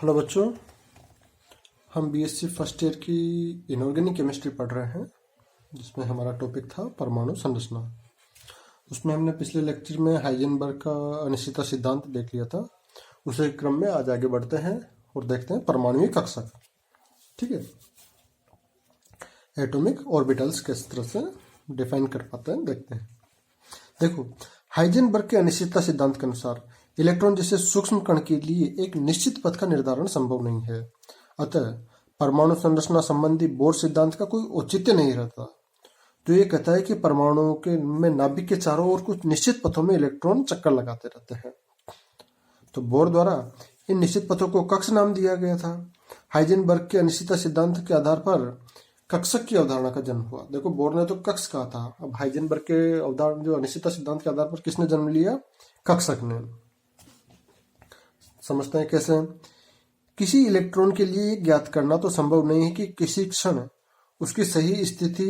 Hello बच्चों, हम BSc first year की इनऑर्गेनिक केमिस्ट्री पढ़ रहे हैं, जिसमें हमारा टॉपिक था परमाणु संरचना। उसमें हमने पिछले लेक्चर में हाइजेनबर्ग का अनिश्चितता सिद्धांत देख लिया था। उसी क्रम में आज आगे बढ़ते हैं और देखते हैं परमाणुीय कक्षक। ठीक है, एटॉमिक ऑर्बिटल्स किस तरह से डिफाइन कर पाते हैं देखते हैं। देखो, हाइजेनबर्ग के अनिश्चितता सिद्धांत के अनुसार इलेक्ट्रॉन जैसे सूक्ष्म कण के लिए एक निश्चित पथ का निर्धारण संभव नहीं है। अतः परमाणु संरचना संबंधी बोर सिद्धांत का कोई औचित्य नहीं रहता। तो ये कहता है कि परमाणुओं के में नाभिक के चारों ओर कुछ निश्चित पथों में इलेक्ट्रॉन चक्कर लगाते रहते हैं। तो बोर द्वारा इन निश्चित पथों को कक्ष नाम दिया गया था। हाइजेनबर्ग के अनिश्चितता सिद्धांत के आधार पर कक्षक की अवधारणा का जन्म हुआ। देखो, बोर ने तो कक्ष कहा था, अब हाइजेनबर्ग के अवधारणा जो अनिश्चितता सिद्धांत के आधार पर किसने जन्म लिया? कक्षक ने। समझते हैं कैसे। किसी इलेक्ट्रॉन के लिए ज्ञात करना तो संभव नहीं है कि किसी क्षण उसकी सही स्थिति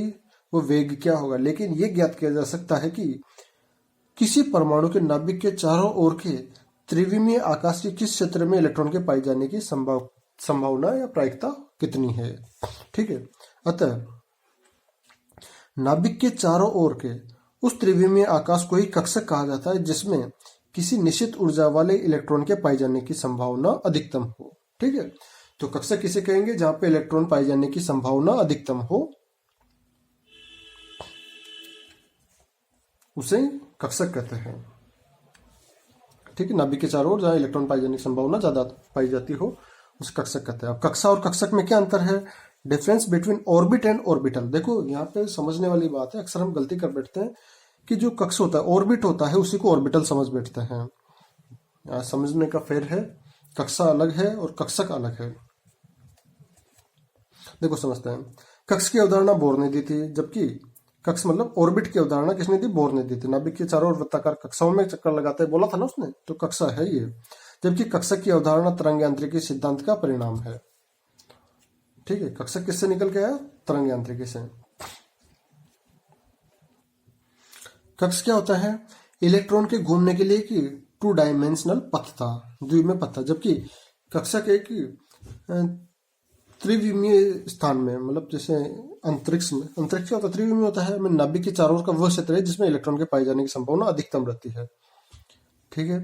व वेग क्या होगा, लेकिन यह ज्ञात किया जा सकता है कि किसी परमाणु के नाभिक के चारों ओर के त्रिविमीय आकाश के किस क्षेत्र में इलेक्ट्रॉन के पाए जाने की संभावना या प्रायिकता कितनी है। ठीक है, अतः नाभिक के चारों ओर के उस त्रिविमीय आकाश को ही कक्षक कहा जाता है, जिसमें किसी निश्चित ऊर्जा वाले इलेक्ट्रॉन के पाए जाने की संभावना अधिकतम हो। ठीक है, तो कक्षक किसे कहेंगे? जहां पे इलेक्ट्रॉन पाए जाने की संभावना अधिकतम हो, उसे कक्षक कहते हैं। ठीक है, नाभिक के चारों ओर जहां इलेक्ट्रॉन पाए जाने की संभावना ज्यादा पाई जाती हो, उसे कक्षक कहते हैं। अब कक्षा और कक्षक में क्या अंतर है? Difference between orbit and orbital. देखो, यहाँ पे समझने वाली बात है। अक्सर हम गलती कर बैठते हैं कि जो कक्ष होता है, ऑर्बिट होता है, उसी को ऑर्बिटल समझ बैठते हैं। समझने का फेर है, कक्षा अलग है और कक्षक अलग है। देखो, समझते हैं। कक्ष की अवधारणा बोर ने दी थी, जबकि कक्ष मतलब ऑर्बिट की अवधारणा किसने दी? बोर ने दी थी। नाभिक के चारों ओर वृत्ताकार कक्षाओं में चक्कर लगाते बोला था ना उसने, तो कक्षा है ये। जबकि कक्षक की अवधारणा तरंग यांत्रिकी सिद्धांत का परिणाम है। ठीक है, कक्षक किससे निकल के आया? तरंग यांत्रिकी से। कक्ष क्या होता है? इलेक्ट्रॉन के घूमने के लिए कि 2 डायमेंशनल पथ था, द्विमीय पथ था। जबकि कक्षक एक त्रिविमीय स्थान में, मतलब जैसे अंतरिक्ष में, अंतरिक्ष क्या होता है? त्रिविमीय होता है। नाभिक के चारों ओर का वह क्षेत्र है जिसमें इलेक्ट्रॉन के पाए जाने की संभावना अधिकतम रहती है। ठीक है,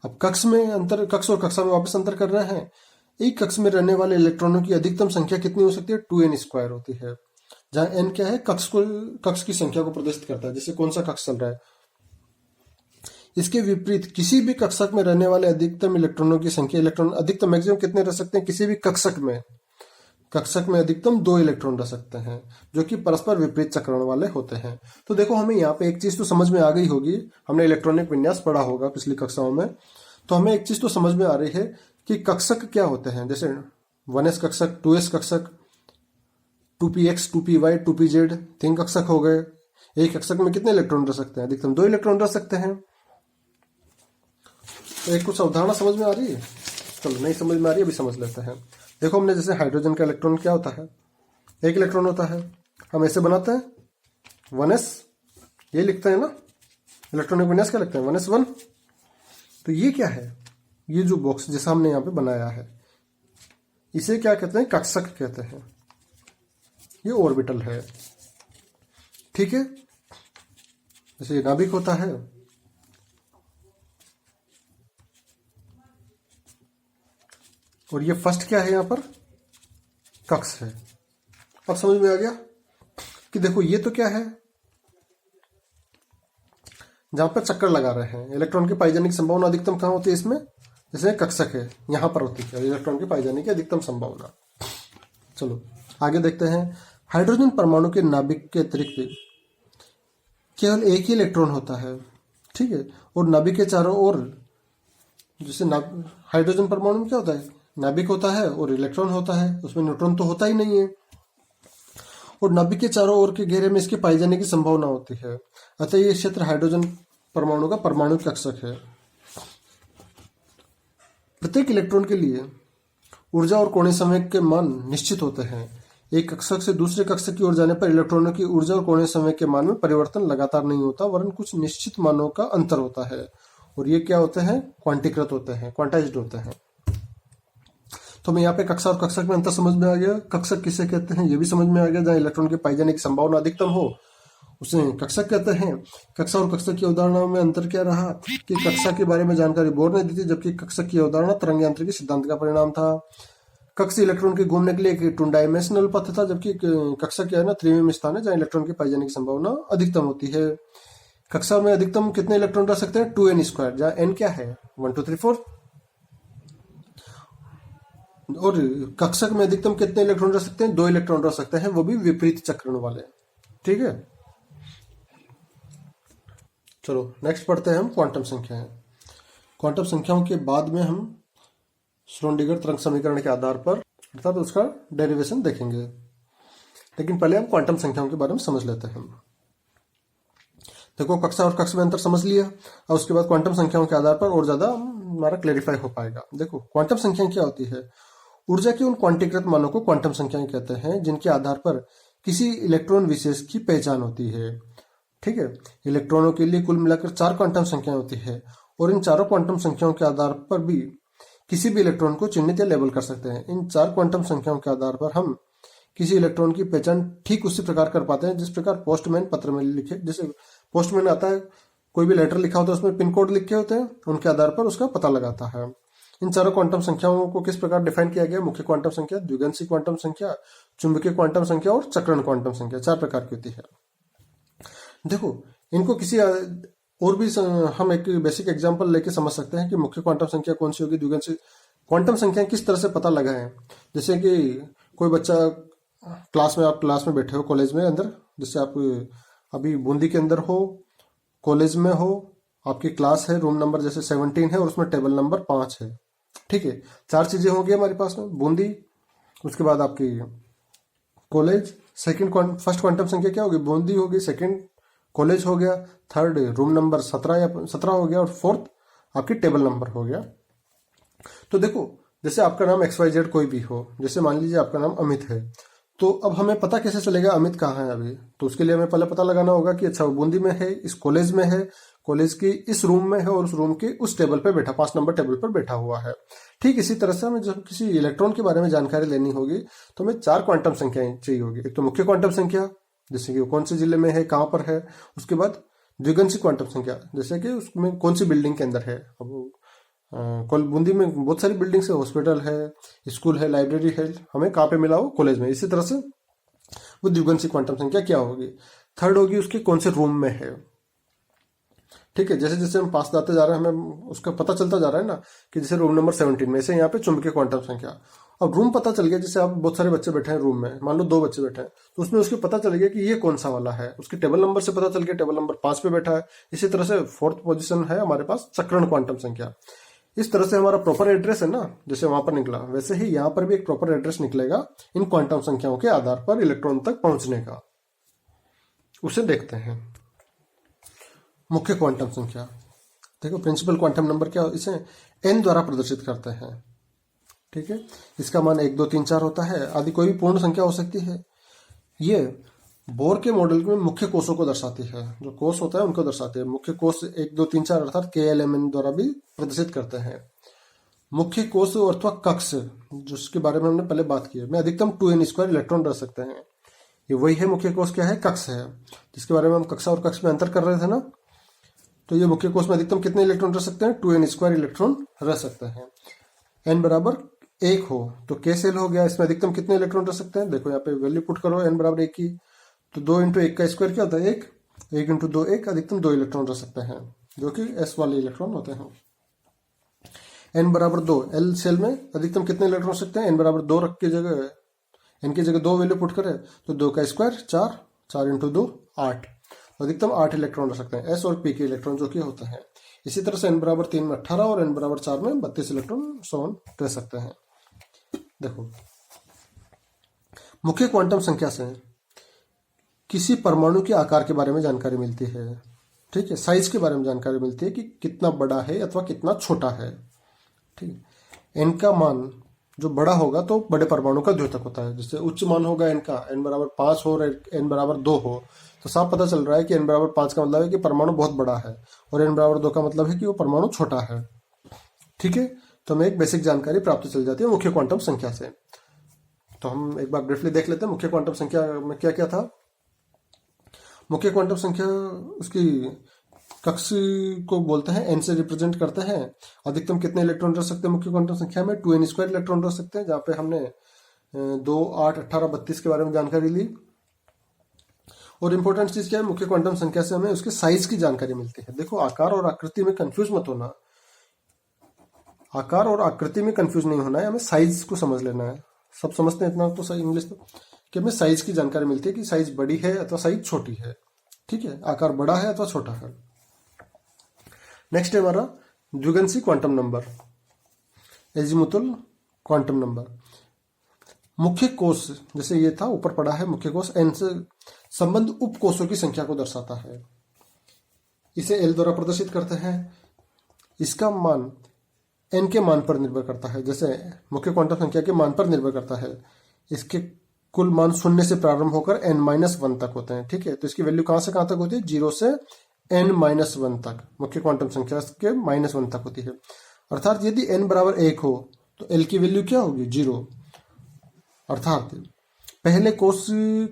अब कक्ष में अंतर, कक्ष और कक्षा में वापस अंतर कर रहे हैं। एक कक्ष में रहने वाले इलेक्ट्रॉनों की अधिकतम संख्या कितनी हो सकती है? 2n² होती है, जहां n क्या है? कक्ष की संख्या को प्रदर्शित करता है। जैसे कौन सा कक्ष चल रहा है। इसके विपरीत किसी भी कक्षक में रहने वाले अधिकतम इलेक्ट्रॉनों की संख्या, इलेक्ट्रॉन अधिकतम मैक्सिमम कितने रह सकते हैं किसी भी कक्षक में? कक्षक में अधिकतम 2 इलेक्ट्रॉन रह सकते हैं, जो कि परस्पर विपरीत चक्रण वाले होते हैं। तो देखो, हमें यहाँ पे एक चीज तो समझ में आ गई होगी। हमने इलेक्ट्रॉनिक विन्यास पढ़ा होगा पिछली कक्षाओं में, तो हमें एक चीज तो समझ में आ रही है कि कक्षक क्या होते हैं। जैसे 1s कक्षक, 2s कक्षक, 2px, 2py, 2pz 3 कक्षक हो गए। एक कक्षक में कितने इलेक्ट्रॉन रह सकते हैं? अधिकतम 2 इलेक्ट्रॉन रह सकते हैं। तो एक कुछ अवधारणा समझ में आ रही है? चलो, नहीं समझ में आ रही है, अभी समझ लेते हैं। देखो, हमने जैसे हाइड्रोजन का इलेक्ट्रॉन क्या होता है? 1 इलेक्ट्रॉन होता है। हम ऐसे बनाते हैं 1s, ये लिखते हैं ना, इलेक्ट्रॉनिक विन्यास क्या लिखते हैं? 1s1। तो ये क्या है? ये जो बॉक्स जैसा हमने यहाँ पे बनाया है, इसे क्या कहते हैं? कक्षक कहते हैं। ये ऑर्बिटल है। ठीक है, जैसे नाभिक होता है, और ये फर्स्ट क्या है? यहाँ पर कक्ष है। अब समझ में आ गया कि देखो, ये तो क्या है? जहां पर चक्कर लगा रहे हैं, इलेक्ट्रॉन के पाए जाने की संभावना अधिकतम कहां होती है? इसमें। जैसे कक्षक है, यहां पर होती है इलेक्ट्रॉन के पाए जाने की अधिकतम संभावना। चलो आगे देखते हैं। हाइड्रोजन परमाणु के नाभिक के अतिरिक्त केवल एक ही इलेक्ट्रॉन होता है। ठीक है, और नाभिक के चारों ओर, जैसे हाइड्रोजन परमाणु में क्या होता है? नाभिक होता है और इलेक्ट्रॉन होता है, उसमें न्यूट्रॉन तो होता ही नहीं है। और नाभिक के चारों ओर के घेरे में इसके पाए जाने की संभावना होती है। अतः यह क्षेत्र हाइड्रोजन परमाणु का परमाणु कक्षक है। प्रत्येक इलेक्ट्रॉन के लिए ऊर्जा और कोणीय संवेग के मान निश्चित होते हैं। एक कक्षक से दूसरे कक्षक की ओर जाने पर इलेक्ट्रॉनों की ऊर्जा और कोणीय संवेग के मान में परिवर्तन लगातार नहीं होता, वरन कुछ निश्चित मानों का अंतर होता है। और ये क्या होते हैं? क्वांटीकृत होते हैं, क्वांटाइज्ड होते हैं। तो हमें यहाँ पे कक्षा और कक्षक में अंतर समझ में आ गया। कक्षक किसे कहते हैं ये भी समझ में आ गया। जहाँ इलेक्ट्रॉन के पाए जाने की संभावना अधिकतम हो उसे कक्षक कहते हैं। कक्षा और कक्षक की अवधारणाओं में अंतर क्या रहा कि कक्षा के बारे में जानकारी बोर ने दी थी, जबकि कक्षक की अवधारणा तरंग यांत्रिकी सिद्धांत का परिणाम था। कक्ष इलेक्ट्रॉन के घूमने के लिए एक 2 डायमेंशनल पथ था, जबकि कक्षा क्या है ना त्रिविमीय स्थान है जहाँ इलेक्ट्रॉन के पाए जाने की संभावना अधिकतम होती है। कक्षा में अधिकतम कितने इलेक्ट्रॉन रह सकते हैं 2n², जहाँ n क्या है 1 2 3 4। और कक्षक में अधिकतम कितने इलेक्ट्रॉन रह सकते हैं 2 इलेक्ट्रॉन रह सकते हैं, वो भी विपरीत चक्रण वाले। ठीक है, चलो नेक्स्ट पढ़ते हैं हम क्वांटम संख्याएं। क्वांटम संख्याओं के बाद में हम श्रोडिंगर तरंग समीकरण के आधार पर अर्थात उसका डेरिवेशन देखेंगे, लेकिन पहले हम क्वांटम संख्याओं के बारे में समझ लेते हैं। देखो कक्षा और कक्ष में अंतर समझ लिया, और उसके बाद क्वांटम संख्याओं के आधार पर और ज्यादा हमारा क्लेरिफाई हो पाएगा। देखो क्वांटम संख्याएं क्या होती है। ऊर्जा के उन क्वांटीकृत मानों को क्वांटम संख्याएं कहते हैं जिनके आधार पर किसी इलेक्ट्रॉन विशेष की पहचान होती है। ठीक है, इलेक्ट्रॉनों के लिए कुल मिलाकर 4 क्वांटम संख्याएं होती है, और इन चारों क्वांटम संख्याओं के आधार पर भी किसी भी इलेक्ट्रॉन को चिन्हित या लेबल कर सकते हैं। इन 4 क्वांटम संख्याओं के आधार पर हम किसी इलेक्ट्रॉन की पहचान ठीक उसी प्रकार कर पाते हैं जिस प्रकार पोस्टमैन पत्र में लिखे, जैसे पोस्टमैन आता है कोई भी लेटर लिखा होता है उसमें पिन कोड लिखे होते हैं, उनके आधार पर उसका पता लगाता है। इन चारों क्वांटम संख्याओं को किस प्रकार डिफाइन किया गया। मुख्य क्वांटम संख्या, द्विगंशी क्वांटम संख्या, चुंबकीय क्वांटम संख्या और चक्रण क्वांटम संख्या, 4 प्रकार की होती है। देखो इनको किसी और भी हम एक बेसिक एग्जांपल लेके समझ सकते हैं कि मुख्य क्वांटम संख्या कौन सी होगी, द्विगंशी क्वांटम संख्या किस तरह से पता लगाएं। जैसे कि कोई बच्चा आप क्लास में बैठे हो कॉलेज में अंदर, जैसे आप अभी बूंदी के अंदर हो, कॉलेज में हो, आपकी क्लास है, रूम नंबर जैसे 17 है और उसमें टेबल नंबर 5 है। ठीक है, 4 चीजें होंगी हमारे पास में, बूंदी, उसके बाद आपकी कॉलेज, फर्स्ट क्वांटम संख्या क्या होगी, बूंदी होगी, सेकंड कॉलेज हो गया, थर्ड रूम नंबर 17 हो गया, और फोर्थ आपकी टेबल नंबर हो गया। तो देखो जैसे आपका नाम XYZ कोई भी हो, जैसे मान लीजिए आपका नाम अमित है, तो अब हमें पता कैसे चलेगा अमित कहाँ है अभी। तो उसके लिए हमें पहले पता लगाना होगा कि अच्छा वो बूंदी में है, इस कॉलेज में है, कॉलेज की इस रूम में है, और उस रूम के उस टेबल पर बैठा, 5 नंबर टेबल पर बैठा हुआ है। ठीक इसी तरह से हमें जब किसी इलेक्ट्रॉन के बारे में जानकारी लेनी होगी तो हमें 4 क्वांटम संख्याएं चाहिए होगी। एक तो मुख्य क्वांटम संख्या, जैसे कि वो कौन से जिले में है, कहाँ पर है। उसके बाद द्विगंशी क्वांटम संख्या, जैसे कि उसमें कौन सी बिल्डिंग के अंदर है। अब बूंदी में बहुत सारी बिल्डिंग्स है, हॉस्पिटल है, स्कूल है, लाइब्रेरी है, हमें कहाँ पे मिला हो, कॉलेज में। इसी तरह से वो द्विगंशी क्वांटम संख्या क्या होगी। थर्ड होगी उसके कौन से रूम में है। ठीक है, जैसे जैसे हम पास जाते जा रहे हैं हमें उसका पता चलता जा रहा है ना, कि जैसे रूम नंबर 17 में, ऐसे यहाँ पे चुंबकीय क्वांटम संख्या। अब रूम पता चल गया, जैसे आप बहुत सारे बच्चे बैठे हैं रूम में, मान लो 2 बच्चे बैठे हैं, तो उसमें उसके पता चल गया कि ये कौन सा वाला है, उसके टेबल नंबर से पता चल गया टेबल नंबर 5 पे बैठा है। इसी तरह से 4th पोजीशन है हमारे पास चक्रण क्वांटम संख्या। इस तरह से हमारा प्रॉपर एड्रेस है ना, जैसे वहां पर निकला, वैसे ही यहाँ पर भी एक प्रॉपर एड्रेस निकलेगा इन क्वांटम संख्याओं के आधार पर इलेक्ट्रॉन तक पहुंचने का। उसे देखते हैं। मुख्य क्वांटम संख्या, देखो प्रिंसिपल क्वांटम नंबर क्या, इसे n द्वारा प्रदर्शित करते हैं। ठीक है, इसका मान 1 2 3 4 होता है, आदि कोई भी पूर्ण संख्या हो सकती है। ये बोर के मॉडल में मुख्य कोषों को दर्शाती है, जो कोष होता है उनको दर्शाते हैं। मुख्य कोष 1 2 3 4 अर्थात KLMN द्वारा भी प्रदर्शित करते हैं। मुख्य कोष अथवा कक्ष, जिसके बारे में हमने पहले बात की है, में अधिकतम 2n² इलेक्ट्रॉन रह सकते हैं। ये वही है मुख्य कोष, क्या है, कक्ष है, जिसके बारे में हम कक्षा और कक्ष में अंतर कर रहे थे ना। तो ये मुख्य कोष में अधिकतम कितने इलेक्ट्रॉन रह सकते हैं, 2n² इलेक्ट्रॉन रह सकते हैं। n बराबर 1 हो तो K सेल हो गया, इसमें अधिकतम कितने इलेक्ट्रॉन रह सकते हैं। देखो यहाँ पे वैल्यू पुट करो, n बराबर 1 की, तो 2 × 1 का स्क्वायर क्या होता है, 1 × 2 1, अधिकतम 2 इलेक्ट्रॉन रह सकते हैं, जो कि S वाले इलेक्ट्रॉन होते हैं। n बराबर 2, L सेल में अधिकतम कितने इलेक्ट्रॉन रह सकते हैं, n बराबर 2 रख के जगह, n की जगह 2 वैल्यू पुट करें तो 2 का स्क्वायर 4, 4 × 2 8, अधिकतम 8 इलेक्ट्रॉन रह सकते हैं, S और P के इलेक्ट्रॉन जो कि होते हैं। इसी तरह से n बराबर 3 में 18 और n बराबर 4 में 32 इलेक्ट्रॉन सोन रह सकते हैं। देखो मुख्य क्वांटम संख्या से किसी परमाणु के आकार के बारे में जानकारी मिलती है। ठीक है, साइज के बारे में जानकारी मिलती है कि कितना बड़ा है अथवा कितना छोटा है। ठीक है, n का मान जो बड़ा होगा तो बड़े परमाणु का द्योतक होता है। जैसे उच्च मान होगा n का, n बराबर 5 हो और n बराबर 2 हो, तो साफ पता चल रहा है कि n बराबर 5 का मतलब है कि परमाणु बहुत बड़ा है, और n बराबर 2 का मतलब है कि वो परमाणु छोटा है। ठीक है, तो हमें एक बेसिक जानकारी प्राप्त चल जाती है मुख्य क्वांटम संख्या से। तो हम एक बार ब्रीफली देख लेते हैं मुख्य क्वांटम संख्या में क्या क्या था। मुख्य क्वांटम संख्या उसकी कक्ष को बोलते हैं, एन से रिप्रेजेंट करते हैं। अधिकतम कितने इलेक्ट्रॉन रह सकते हैं मुख्य क्वांटम संख्या में? 2n² इलेक्ट्रॉन रह सकते हैं, जहाँ पे हमने 2, 8, 18, 32 के बारे में जानकारी ली। और इम्पोर्टेंट चीज क्या है, मुख्य क्वांटम संख्या से हमें उसके साइज की जानकारी मिलती है। देखो, आकार और आकृति में कंफ्यूज मत होना, आकार और आकृति में कंफ्यूज नहीं होना है, हमें साइज को समझ लेना है। सब समझते हैं इतना तो सही इंग्लिश तो, कि हमें साइज की जानकारी मिलती है कि साइज बड़ी है अथवा साइज छोटी है। ठीक है, आकार बड़ा है अथवा छोटा है। नेक्स्ट है हमारा द्विगंशी quantum number, azimuthal quantum number. मुख्य कोश, जैसे ये था ऊपर पड़ा है मुख्य कोश, एन से संबंध उप कोशों की संख्या को दर्शाता है। इसे एल द्वारा प्रदर्शित करते हैं। इसका मान एन के मान पर निर्भर करता है, जैसे मुख्य क्वांटम संख्या के मान पर निर्भर करता है। इसके कुल मान 0 से प्रारंभ होकर n-1 तक होते हैं। ठीक है, तो इसकी वैल्यू कहां से कहां तक होती है? 0 से n-1 तक मुख्य क्वांटम संख्या के -1 तक होती है। अर्थात यदि n बराबर 1 हो तो l की वैल्यू क्या होगी? 0। अर्थात पहले कोश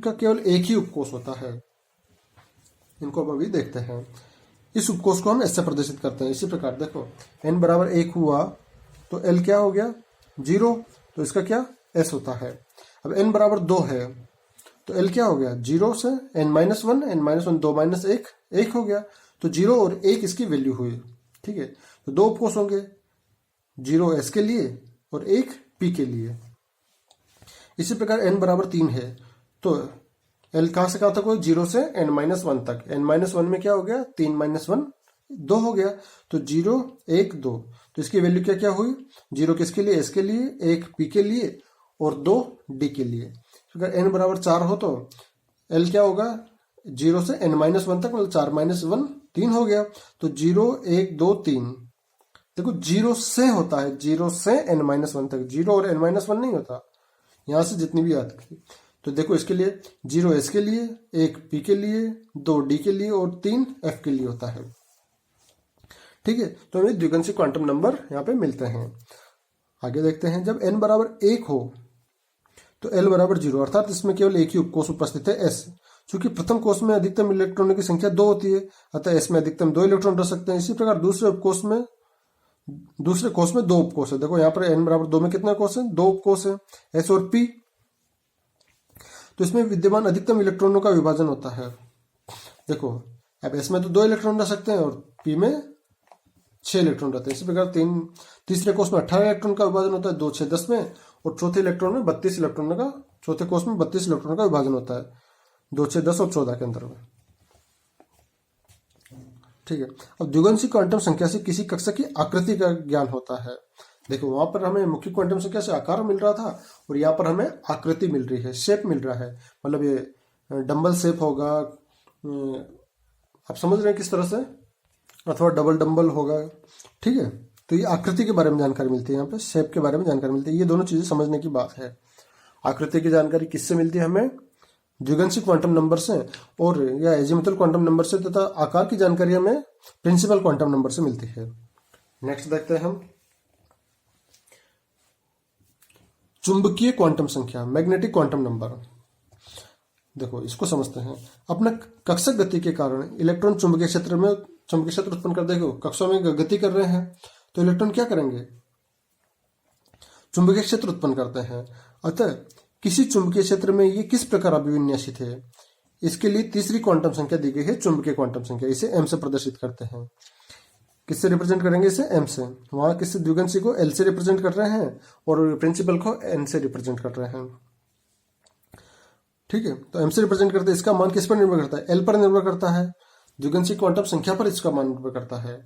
का केवल एक ही उपकोष होता है। इनको हम अभी देखते हैं। इस उपकोष को हम ऐसे प्रदर्शित करते हैं। इसी प्रकार देखो, n बराबर 1 हुआ तो l क्या हो गया? 0। तो इसका क्या? s होता है। अब n बराबर 2 है तो l क्या हो गया? 0 से n-1, n-1 2 - 1, 1 हो गया। तो 0 और 1 इसकी वैल्यू हुई। ठीक है, तो दो उपकोष होंगे, 0 s के लिए और 1 p के लिए। इसी प्रकार n बराबर 3 है तो l कहां से कहां तक हो? 0 से n-1 तक। n-1 में क्या हो गया? 3 - 1 2 हो गया। तो 0, 1, 2। तो इसकी वैल्यू क्या क्या हुई? 0 किसके लिए? s के लिए, 1 p के लिए और 2 d के लिए। अगर n बराबर 4 हो तो l क्या होगा? 0 से n-1 तक, मतलब 4 - 1 3 हो गया। तो 0, 1, 2, 3। देखो, 0 से होता है, 0 से n-1 तक, 0 और n-1 नहीं होता। यहां से जितनी भी आती, तो देखो इसके लिए 0 s के लिए, 1 p के लिए, 2 d के लिए और 3 f के लिए होता है। ठीक है, तो हमें द्विगंशी क्वांटम नंबर यहाँ पे मिलते हैं। आगे देखते हैं, जब n बराबर 1 हो तो l बराबर 0, अर्थात इसमें केवल एक ही उपकोष उपस्थित है, s। चूंकि प्रथम कोष में अधिकतम इलेक्ट्रॉनों की संख्या 2 होती है, अतः s में अधिकतम 2 इलेक्ट्रॉन रह सकते हैं। इसी प्रकार दूसरे कोष में 2 उपकोष है। देखो यहाँ पर n बराबर 2 में कितने कोष है? 2 उपकोष है, s और p। तो इसमें विद्यमान अधिकतम इलेक्ट्रॉनों का विभाजन होता है। देखो, अब s में तो 2 इलेक्ट्रॉन रह सकते हैं और p में 6 इलेक्ट्रॉन रहते हैं। इसी प्रकार तीसरे कोष में 18 इलेक्ट्रॉन का विभाजन होता है, 2, 6, 10 में। और चौथे इलेक्ट्रॉन में 32 इलेक्ट्रॉनों का, चौथे कोष में 32 इलेक्ट्रॉनों का विभाजन होता है, 2, 6, 10 और 14 के अंदर में। ठीक है, अब द्विगंशी क्वांटम संख्या से किसी कक्षा की आकृति का ज्ञान होता है। देखो, वहां पर हमें मुख्य क्वांटम संख्या से आकार मिल रहा था और यहाँ पर हमें आकृति मिल रही है, शेप मिल रहा है। मतलब ये डंबल शेप होगा, आप समझ रहे हैं किस तरह से, अथवा डबल डंबल होगा। ठीक है, तो ये आकृति के बारे में जानकारी मिलती है, यहाँ पे शेप के बारे में जानकारी मिलती है। ये दोनों चीजें समझने की बात है। आकृति की जानकारी किससे मिलती है? हमें द्विगंशी क्वांटम नंबर से और या एजीमुथल क्वांटम नंबर से, तथा आकार की जानकारी हमें प्रिंसिपल क्वांटम नंबर से मिलती है। नेक्स्ट देखते हैं हम चुंबकीय क्वांटम संख्या, मैग्नेटिक क्वांटम नंबर। देखो, इसको समझते हैं। अपना कक्षक गति के कारण इलेक्ट्रॉन चुंबकीय क्षेत्र उत्पन्न कर देगा। कक्षों में गति कर रहे हैं तो इलेक्ट्रॉन क्या करेंगे? चुंबकीय क्षेत्र उत्पन्न करते हैं। अतः किसी चुंबकीय क्षेत्र में ये किस प्रकार अभिविन्यासित है, इसके लिए तीसरी क्वांटम संख्या दी गई है, चुंबकीय क्वांटम संख्या। इसे m से प्रदर्शित करते हैं। किससे रिप्रेजेंट करेंगे? इसे m से। वहां किससे? द्विगंशी को l से रिप्रेजेंट कर रहे हैं और प्रिंसिपल को n से रिप्रेजेंट कर रहे हैं। ठीक है, तो m से रिप्रेजेंट करते हैं। इसका मान किस पर निर्भर करता है? l पर निर्भर करता है। द्विगंशी क्वांटम संख्या पर इसका मान निर्भर करता है।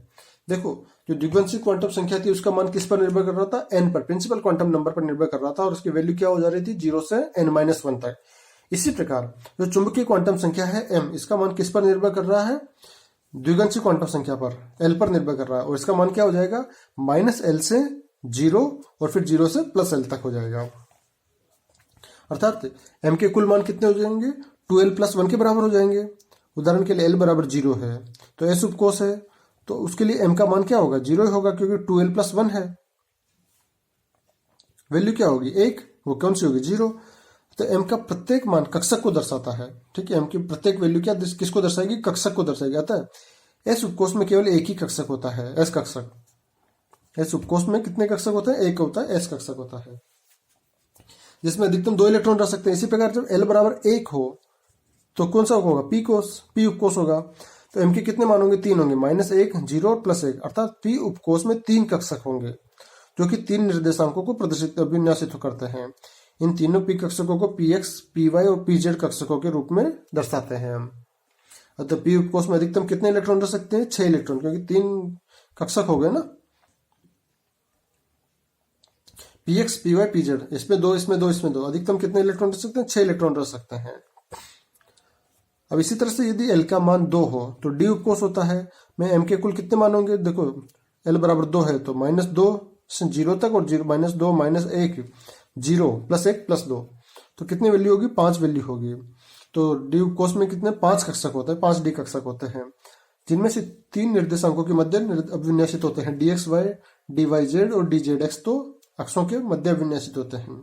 देखो, जो द्विगंशी क्वांटम संख्या थी उसका मान किस पर निर्भर कर रहा था? n पर, प्रिंसिपल क्वांटम नंबर पर निर्भर कर रहा था और उसकी वैल्यू क्या हो जा रही थी? 0 से n-1 तक। इसी प्रकार जो चुंबकीय क्वांटम संख्या है m, इसका मान किस पर निर्भर कर रहा है? द्विगंशी क्वांटम संख्या पर, l पर निर्भर कर रहा है और इसका मान क्या हो जाएगा? -l से 0 और फिर 0 से +l तक हो जाएगा। अर्थात m के कुल मान कितने हो जाएंगे? 2l + 1 के बराबर हो जाएंगे। उदाहरण के लिए l बराबर 0 है तो s उपकोष है, तो उसके लिए m का मान क्या होगा? 0 ही होगा, क्योंकि 2l + 1 है। वैल्यू क्या होगी 1, वो कौन सी होगी 0। तो m का प्रत्येक मान कक्षक को दर्शाता है। ठीक है, m की प्रत्येक वैल्यू क्या किसको दर्शाएगी, कक्षक को दर्शाएगी। अतः एस उपकोष में केवल एक ही कक्षक होता है, एस कक्षक। एस उपकोष में कितने कक्षक होते हैं, एक होता है, एस कक्षक होता है, जिसमें अधिकतम 2 इलेक्ट्रॉन रह सकते हैं। इसी प्रकार जब L बराबर 1 हो तो कौन सा होगा, पी कोष, पी उपकोष होगा। तो m के कितने मान होंगे, 3 होंगे, -1, 0 और +1, अर्थात पी उपकोष में 3 कक्षक होंगे जो कि 3 निर्देशांकों को प्रदर्शित विन्यासित करते हैं। इन तीनों पी कक्षकों को px, py और pz कक्षकों के रूप में दर्शाते हैं हम। अतः पी उपकोष में अधिकतम कितने इलेक्ट्रॉन रह सकते हैं, 6 इलेक्ट्रॉन, क्योंकि 3 कक्षक हो गए ना, px, py, pz, इसमें 2, इसमें 2, इसमें 2, अधिकतम कितने इलेक्ट्रॉन रह सकते हैं, 6 इलेक्ट्रॉन रह सकते हैं। अब इसी तरह से यदि L का मान 2 हो तो D उपकोष होता है। मैं M के कुल कितने मान होंगे, देखो L बराबर 2 है तो -2 से 0 तक, और -2, -1, 0, +1, +2, तो कितनी वैल्यू होगी, 5 वैल्यू होगी। तो D उपकोष में कितने 5 कक्षक होते हैं, 5 D कक्षक होते हैं, जिनमें से 3 निर्देशांकों के मध्य अभिविन्यासित होते हैं, dxy, dyz और dzx, तो अक्षों के मध्य अभिविन्यासित होते हैं।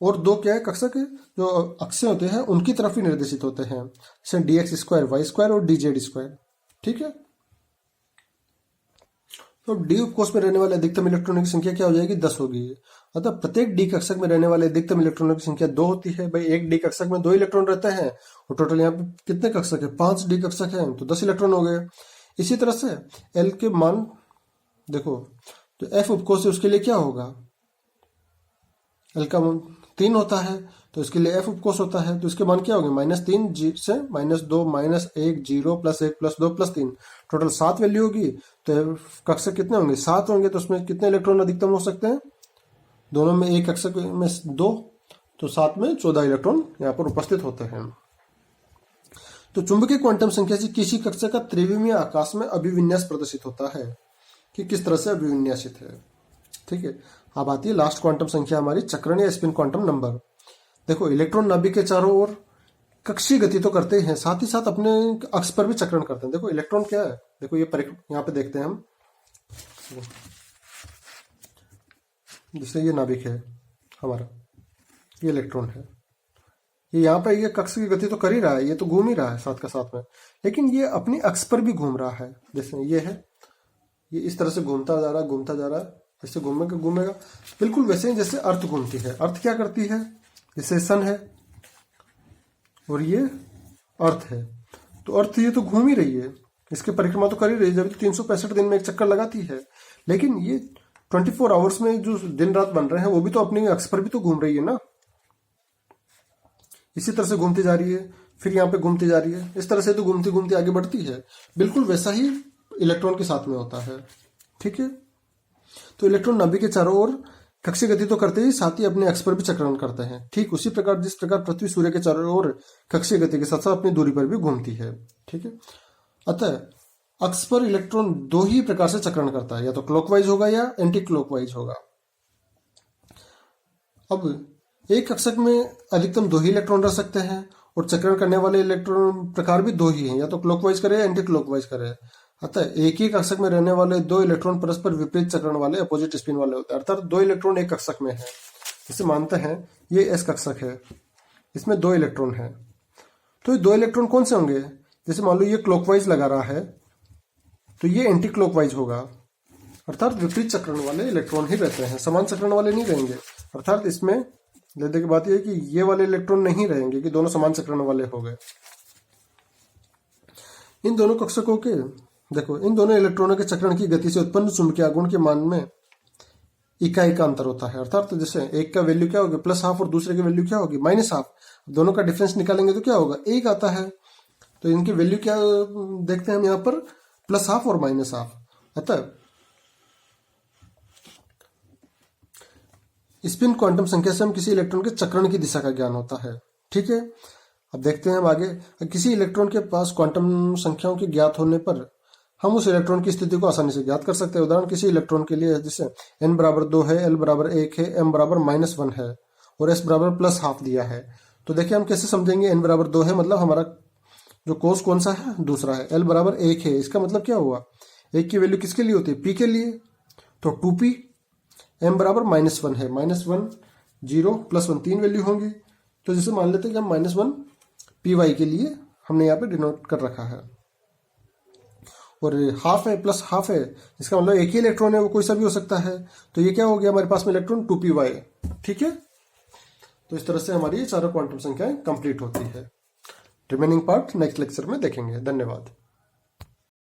और 2 क्या है, कक्षक जो अक्षें होते हैं उनकी तरफ ही निर्देशित होते हैं, जैसे dx2, y2 और dz2। ठीक है, तो D उपकोष में रहने वाले अधिकतम इलेक्ट्रॉनों की संख्या क्या हो जाएगी, 10 होगी। अतः प्रत्येक D कक्षक में रहने वाले अधिकतम इलेक्ट्रॉनों की संख्या 2 होती है। भाई एक D कक्षक में 2 इलेक्ट्रॉन रहते हैं और टोटल यहाँ पे कितने कक्षक है, 5 D कक्षक है, तो 10 इलेक्ट्रॉन हो गए। इसी तरह से L के मान देखो, तो F उपकोष से उसके लिए क्या होगा, L का मान 3 होता है तो इसके लिए F उपकोष होता है, तो इसके मान क्या होंगे, -3 से -2, -1, 0, +1, +2, +3, टोटल 7 वैल्यू होगी। तो कक्षक कितने होंगे, 7 होंगे, तो उसमें कितने इलेक्ट्रॉन अधिकतम हो सकते हैं, दोनों में एक कक्षक में 2, तो 7 में 14 इलेक्ट्रॉन यहाँ पर उपस्थित होते हैं। तो चुंबकीय क्वांटम संख्या से किसी कक्षक का त्रिविमीय आकाश में अभिविन्यास प्रदर्शित होता है कि किस तरह से अभिविन्यासित है। ठीक है, अब आती है लास्ट क्वांटम संख्या हमारी, चक्रण या स्पिन क्वांटम नंबर। देखो इलेक्ट्रॉन नाभिक के चारों ओर कक्षीय गति तो करते हैं, साथ ही साथ अपने अक्ष पर भी चक्रण करते हैं। देखो इलेक्ट्रॉन क्या है, देखो ये यहाँ पे देखते हैं हम, जैसे ये नाभिक है हमारा, ये इलेक्ट्रॉन है, ये यहाँ पे ये कक्ष की गति तो कर ही रहा है, ये तो घूम ही रहा है साथ का साथ में, लेकिन ये अपनी अक्ष पर भी घूम रहा है। जैसे ये है, ये इस तरह से घूमता जा रहा है, घूमता जा रहा है, ऐसे घूमेगा घूमेगा, बिल्कुल वैसे ही जैसे अर्थ घूमती है। अर्थ क्या करती है, जैसे सन है और ये अर्थ है, तो अर्थ ये तो घूम ही रही है, इसके परिक्रमा तो कर ही रही है, जब 365 दिन में एक चक्कर लगाती है। लेकिन ये 24 आवर्स में जो दिन रात बन रहे हैं वो भी तो अपनी अक्ष पर भी तो घूम रही है ना, इसी तरह से घूमती जा रही है, फिर यहाँ पे घूमती जा रही है, इस तरह से तो घूमती घूमती आगे बढ़ती है। बिल्कुल वैसा ही इलेक्ट्रॉन के साथ में होता है। ठीक है, तो इलेक्ट्रॉन नाभिक के चारों ओर कक्षीय गति तो करते ही साथ ही अपने अक्ष पर भी चक्रण करते हैं। ठीक उसी प्रकार जिस प्रकार पृथ्वी सूर्य के चारों ओर कक्षीय गति के साथ साथ अपनी दूरी पर भी घूमती है। ठीक है, अतः अक्ष पर इलेक्ट्रॉन 2 ही प्रकार से चक्रण करता है, या तो क्लॉकवाइज होगा या एंटी क्लॉकवाइज होगा। अब एक कक्षक में अधिकतम 2 ही इलेक्ट्रॉन रह सकते हैं और चक्रण करने वाले इलेक्ट्रॉन प्रकार भी 2 ही हैं, या तो क्लॉकवाइज करे या एंटी क्लॉकवाइज करे। अतः एक ही कक्षक में रहने वाले 2 इलेक्ट्रॉन परस्पर विपरीत चक्रण वाले अपोजिट स्पिन वाले होते हैं, अर्थात 2 इलेक्ट्रॉन एक कक्षक में है। इसे मानते हैं ये एस कक्षक है, इसमें 2 इलेक्ट्रॉन है, तो ये 2 इलेक्ट्रॉन कौन से होंगे, जैसे मान लो ये क्लॉकवाइज लगा रहा है तो ये एंटी क्लॉकवाइज होगा, अर्थात विपरीत चक्रण वाले इलेक्ट्रॉन ही रहते हैं, समान चक्रण वाले नहीं रहेंगे। अर्थात इसमें लेने की बात यह है कि ये वाले इलेक्ट्रॉन नहीं रहेंगे कि दोनों समान चक्रण वाले हो गए। इन दोनों कक्षकों के देखो, इन दोनों इलेक्ट्रॉनों के चक्रण की गति से उत्पन्न चुंबकीय आघूर्ण के मान में इकाई का अंतर होता है। अर्थात तो जैसे एक का वैल्यू क्या होगी +12 और दूसरे की वैल्यू क्या होगी -12, दोनों का डिफरेंस निकालेंगे तो क्या होगा 1 आता है। तो इनकी वैल्यू क्या देखते हैं हम यहाँ पर, +12 और -12। अतः स्पिन क्वांटम संख्या से हम किसी इलेक्ट्रॉन के चक्रण की दिशा का ज्ञान होता है। ठीक है, अब देखते हैं हम आगे, किसी इलेक्ट्रॉन के पास क्वांटम संख्याओं के ज्ञात होने पर हम उस इलेक्ट्रॉन की स्थिति को आसानी से ज्ञात कर सकते हैं। उदाहरण किसी इलेक्ट्रॉन के लिए जैसे n बराबर 2 है, l बराबर 1 है, m बराबर -1 है और s बराबर +12 दिया है। तो देखिए हम कैसे समझेंगे, n बराबर 2 है मतलब हमारा जो कोस कौन सा है, दूसरा है। l बराबर 1 है, इसका मतलब क्या हुआ, 1 की वैल्यू किसके लिए होती है, p के लिए, तो 2p। m बराबर -1 है, -1 0 +1 3 वैल्यू होंगी। तो जैसे मान लेते हैं कि हम -1 py के लिए हमने यहाँ पे डिनोट कर रखा है, और हाफ है प्लस हाफ है, इसका मतलब एक ही इलेक्ट्रॉन है, वो कोई सा भी हो सकता है। तो ये क्या हो गया हमारे पास में इलेक्ट्रॉन 2py, ठीक है। तो इस तरह से हमारी ये चारों क्वांटम संख्याएं कंप्लीट होती है। रिमेनिंग पार्ट नेक्स्ट लेक्चर में देखेंगे। धन्यवाद।